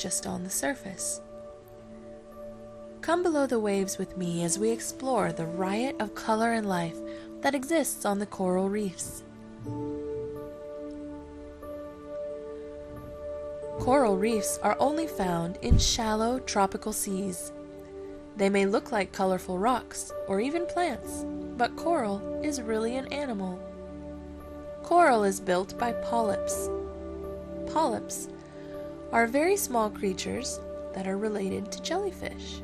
just on the surface. Come below the waves with me as we explore the riot of color and life that exists on the coral reefs. Coral reefs are only found in shallow tropical seas. They may look like colorful rocks or even plants, but coral is really an animal. Coral is built by polyps. Polyps are very small creatures that are related to jellyfish.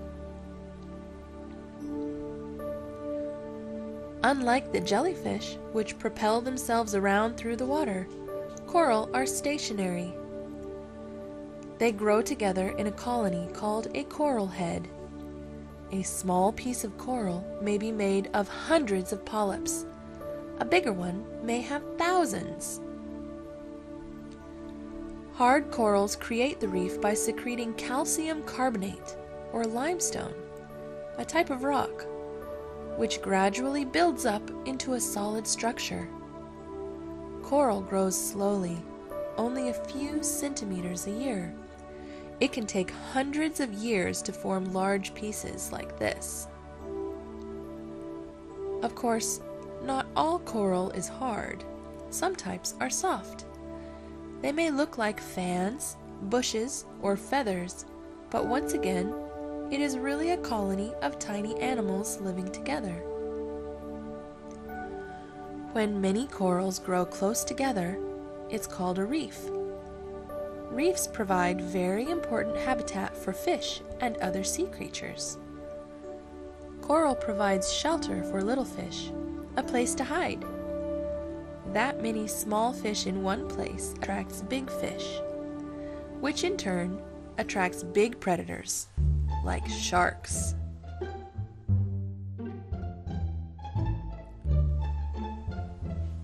Unlike the jellyfish, which propel themselves around through the water, coral are stationary. They grow together in a colony called a coral head. A small piece of coral may be made of hundreds of polyps. A bigger one may have thousands. Hard corals create the reef by secreting calcium carbonate, or limestone, a type of rock, which gradually builds up into a solid structure. Coral grows slowly, only a few centimeters a year. It can take hundreds of years to form large pieces like this. Of course, not all coral is hard. Some types are soft. They may look like fans, bushes, or feathers, but once again, it is really a colony of tiny animals living together. When many corals grow close together, it's called a reef. Reefs provide very important habitat for fish and other sea creatures. Coral provides shelter for little fish, a place to hide. That many small fish in one place attracts big fish, which in turn attracts big predators, like sharks.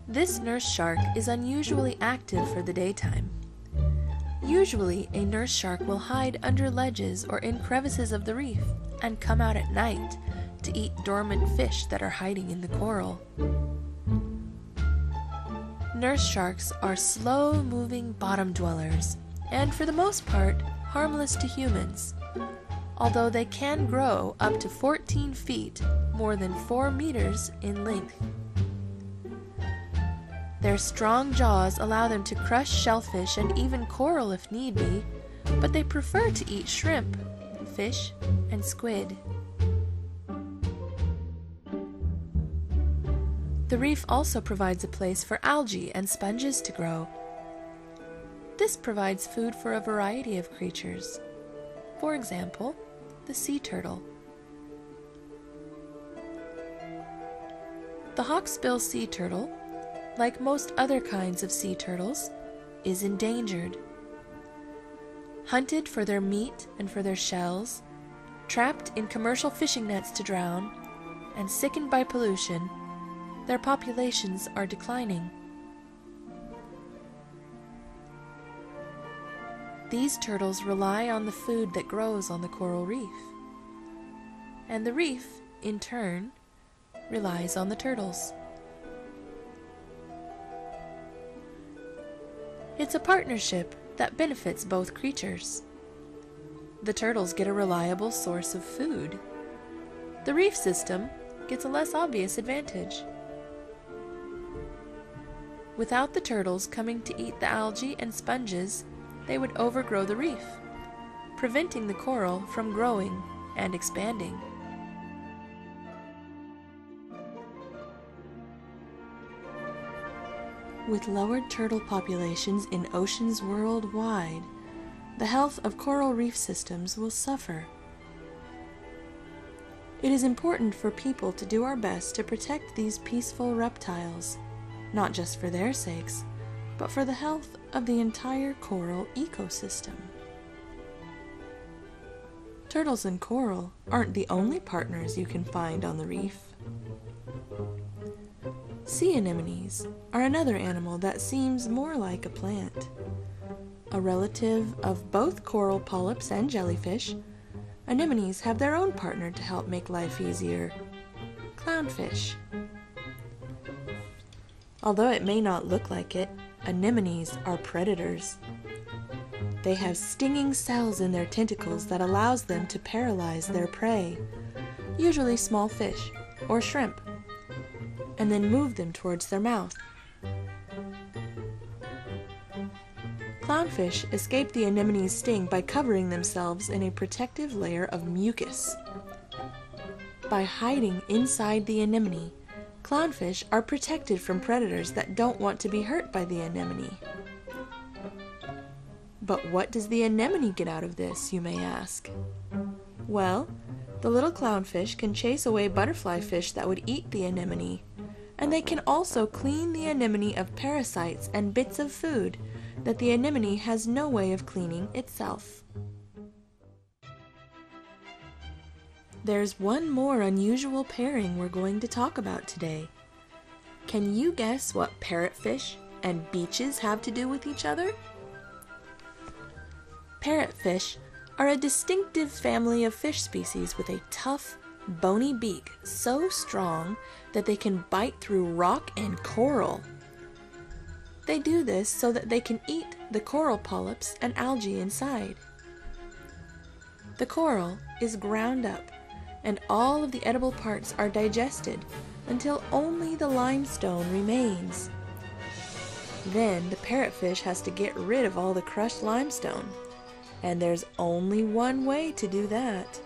This nurse shark is unusually active for the daytime. Usually, a nurse shark will hide under ledges or in crevices of the reef and come out at night to eat dormant fish that are hiding in the coral. Nurse sharks are slow-moving bottom dwellers and, for the most part, harmless to humans, although they can grow up to 14 feet, more than 4 meters in length. Their strong jaws allow them to crush shellfish and even coral if need be, but they prefer to eat shrimp, fish, and squid. The reef also provides a place for algae and sponges to grow. This provides food for a variety of creatures. For example, the sea turtle. The hawksbill sea turtle, like most other kinds of sea turtles, is endangered. Hunted for their meat and for their shells, trapped in commercial fishing nets to drown, and sickened by pollution, their populations are declining. These turtles rely on the food that grows on the coral reef, and the reef, in turn, relies on the turtles. It's a partnership that benefits both creatures. The turtles get a reliable source of food. The reef system gets a less obvious advantage. Without the turtles coming to eat the algae and sponges, they would overgrow the reef, preventing the coral from growing and expanding. With lowered turtle populations in oceans worldwide, the health of coral reef systems will suffer. It is important for people to do our best to protect these peaceful reptiles, not just for their sakes, but for the health of the entire coral ecosystem. Turtles and coral aren't the only partners you can find on the reef. Sea anemones are another animal that seems more like a plant. A relative of both coral polyps and jellyfish, anemones have their own partner to help make life easier: clownfish. Although it may not look like it, anemones are predators. They have stinging cells in their tentacles that allows them to paralyze their prey, usually small fish or shrimp, and then move them towards their mouth. Clownfish escape the anemone's sting by covering themselves in a protective layer of mucus. By hiding inside the anemone, clownfish are protected from predators that don't want to be hurt by the anemone. But what does the anemone get out of this, you may ask? Well, the little clownfish can chase away butterfly fish that would eat the anemone, and they can also clean the anemone of parasites and bits of food that the anemone has no way of cleaning itself. There's one more unusual pairing we're going to talk about today. Can you guess what parrotfish and beaches have to do with each other? Parrotfish are a distinctive family of fish species with a tough, bony beak so strong that they can bite through rock and coral. They do this so that they can eat the coral polyps and algae inside. The coral is ground up, and all of the edible parts are digested until only the limestone remains. Then the parrotfish has to get rid of all the crushed limestone, and there's only one way to do that.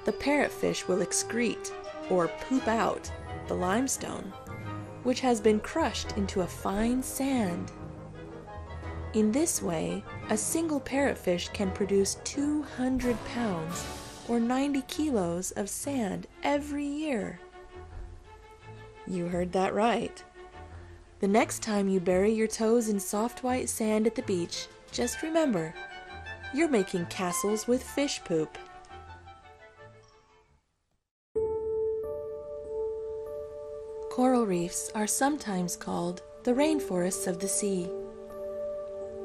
The parrotfish will excrete, or poop out, the limestone, which has been crushed into a fine sand. In this way, a single parrotfish can produce 200 pounds, or 90 kilos of sand every year. You heard that right. The next time you bury your toes in soft white sand at the beach, just remember, you're making castles with fish poop. Coral reefs are sometimes called the rainforests of the sea.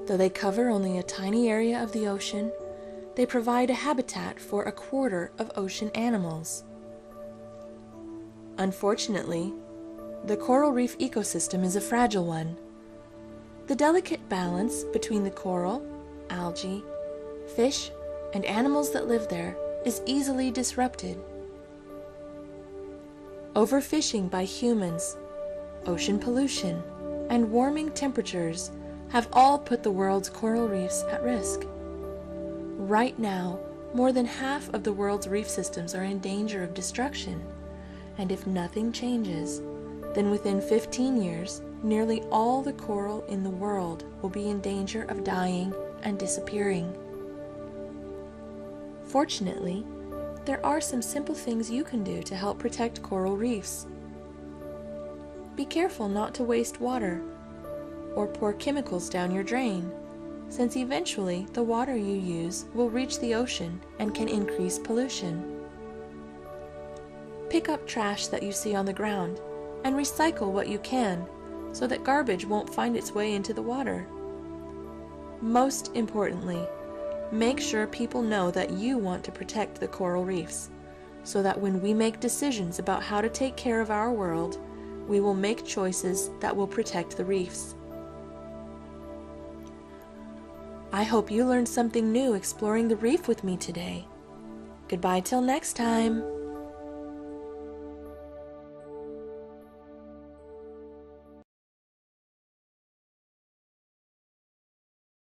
Though they cover only a tiny area of the ocean, they provide a habitat for a quarter of ocean animals. Unfortunately, the coral reef ecosystem is a fragile one. The delicate balance between the coral, algae, fish, and animals that live there is easily disrupted. Overfishing by humans, ocean pollution, and warming temperatures have all put the world's coral reefs at risk. Right now, more than half of the world's reef systems are in danger of destruction, and if nothing changes, then within 15 years, nearly all the coral in the world will be in danger of dying and disappearing. Fortunately, there are some simple things you can do to help protect coral reefs. Be careful not to waste water or pour chemicals down your drain, since eventually the water you use will reach the ocean and can increase pollution. Pick up trash that you see on the ground and recycle what you can so that garbage won't find its way into the water. Most importantly, make sure people know that you want to protect the coral reefs, so that when we make decisions about how to take care of our world, we will make choices that will protect the reefs. I hope you learned something new exploring the reef with me today. Goodbye till next time.